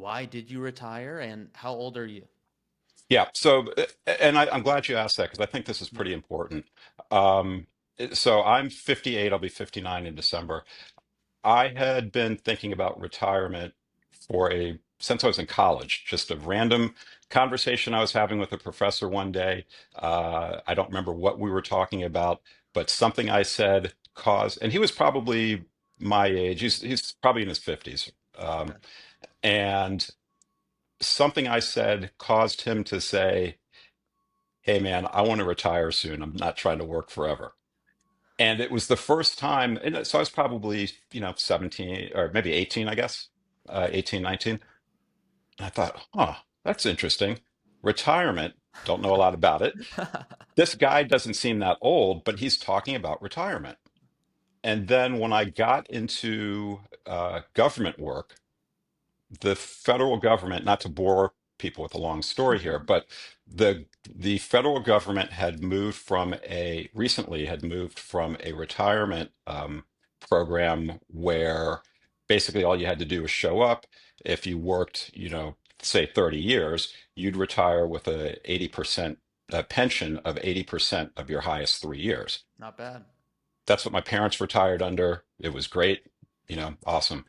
why did you retire and how old are you? Yeah. So, and I'm glad you asked that because I think this is Yeah. pretty important. Um, so I'm 58. I'll be 59 in December. I had been thinking about retirement since I was in college. Just a random conversation I was having with a professor one day. I don't remember what we were talking about, but something I said caused, and he was probably my age. He's probably in his 50s. Okay. And something I said caused him to say, "Hey, man, I want to retire soon. I'm not trying to work forever." And it was the first time, and so I was probably, 17 or maybe 18, I guess, 18, 19. And I thought, huh, that's interesting. Retirement, don't know a lot about it. This guy doesn't seem that old, but he's talking about retirement. And then when I got into government work, the federal government, not to bore people with a long story here, but the federal government had moved recently had moved from a retirement program where basically all you had to do was show up. If you worked, say 30 years, you'd retire with a 80% pension of 80% of your highest 3 years. Not bad. That's what my parents retired under. It was great, awesome.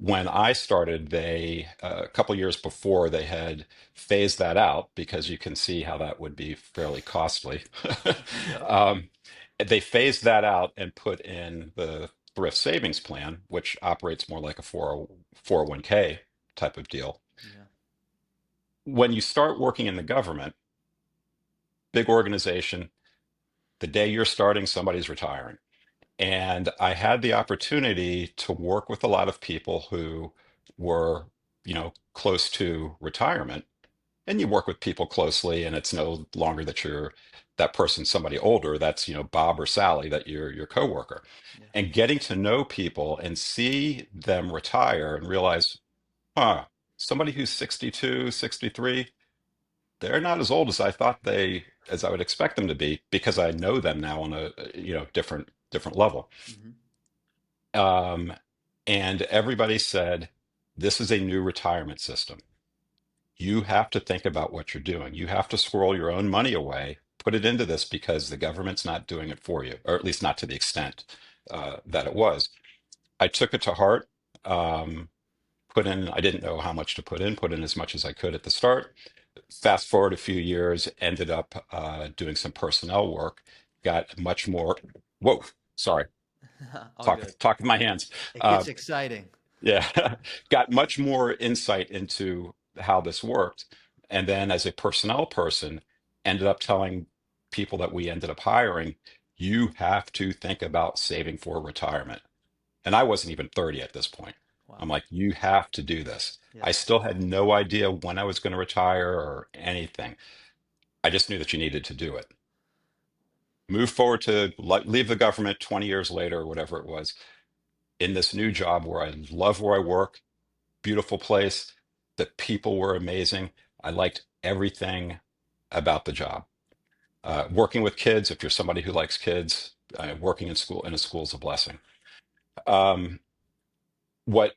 When I started, a couple years before, they had phased that out because you can see how that would be fairly costly. Yep. Um, they phased that out and put in the thrift savings plan, which operates more like a 401k type of deal. Yeah. When you start working in the government, big organization, the day you're starting, somebody's retiring. And I had the opportunity to work with a lot of people who were, close to retirement. And you work with people closely, and it's no longer that you're that person, somebody older. That's, Bob or Sally, that you're your coworker. Yeah. And getting to know people and see them retire and realize, huh, somebody who's 62, 63, they're not as old as as I would expect them to be because I know them now on a, different level. Hmm. Um, and everybody said, this is a new retirement system. You have to think about what you're doing. You have to squirrel your own money away, put it into this because the government's not doing it for you, or at least not to the extent that it was. I took it to heart. Um, I didn't know how much to put in as much as I could at the start. Fast forward a few years, ended up doing some personnel work, got much more. Whoa, sorry, All good. talk with my hands. It Uh, gets exciting. Yeah, got much more insight into how this worked. And then as a personnel person, ended up telling people that we ended up hiring, you have to think about saving for retirement. And I wasn't even 30 at this point. I'm Wow. like, you have to do this. Yeah. I still had no idea when I was going to retire or anything. I just knew that you needed to do it. Move forward to leave the government 20 years later, or whatever it was, in this new job where I love where I work, beautiful place. The people were amazing. I liked everything about the job. Working with kids, if you're somebody who likes kids, working in a school is a blessing. Um, what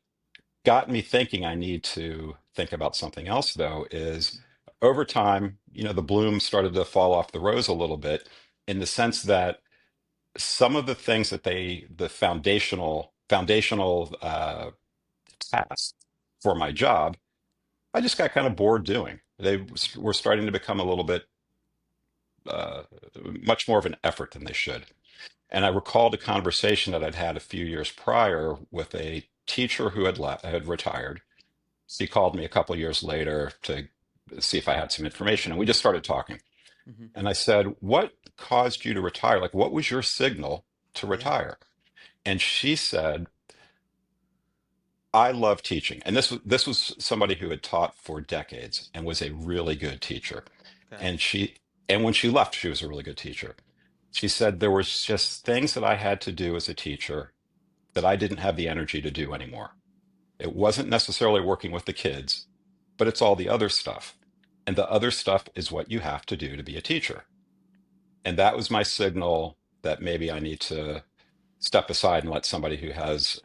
got me thinking I need to think about something else, though, is over time, the bloom started to fall off the rose a little bit in the sense that some of the things the foundational tasks for my job, I just got kind of bored doing. They were starting to become a little bit uh, much more of an effort than they should. And I recalled a conversation that I'd had a few years prior with a teacher who had retired. She called me a couple years later to see if I had some information, and we just started talking. Hmm. And I said, "What caused you to retire? Like, what was your signal to Yeah. retire?" And she said, "I love teaching." And this was somebody who had taught for decades and was a really good teacher. Okay. And when she left, she was a really good teacher. She said there was just things that I had to do as a teacher that I didn't have the energy to do anymore. It wasn't necessarily working with the kids, but it's all the other stuff. And the other stuff is what you have to do to be a teacher. And that was my signal that maybe I need to step aside and let somebody who has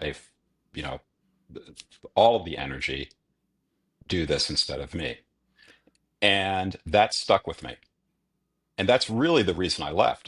you know, all of the energy do this instead of me. And that stuck with me. And that's really the reason I left.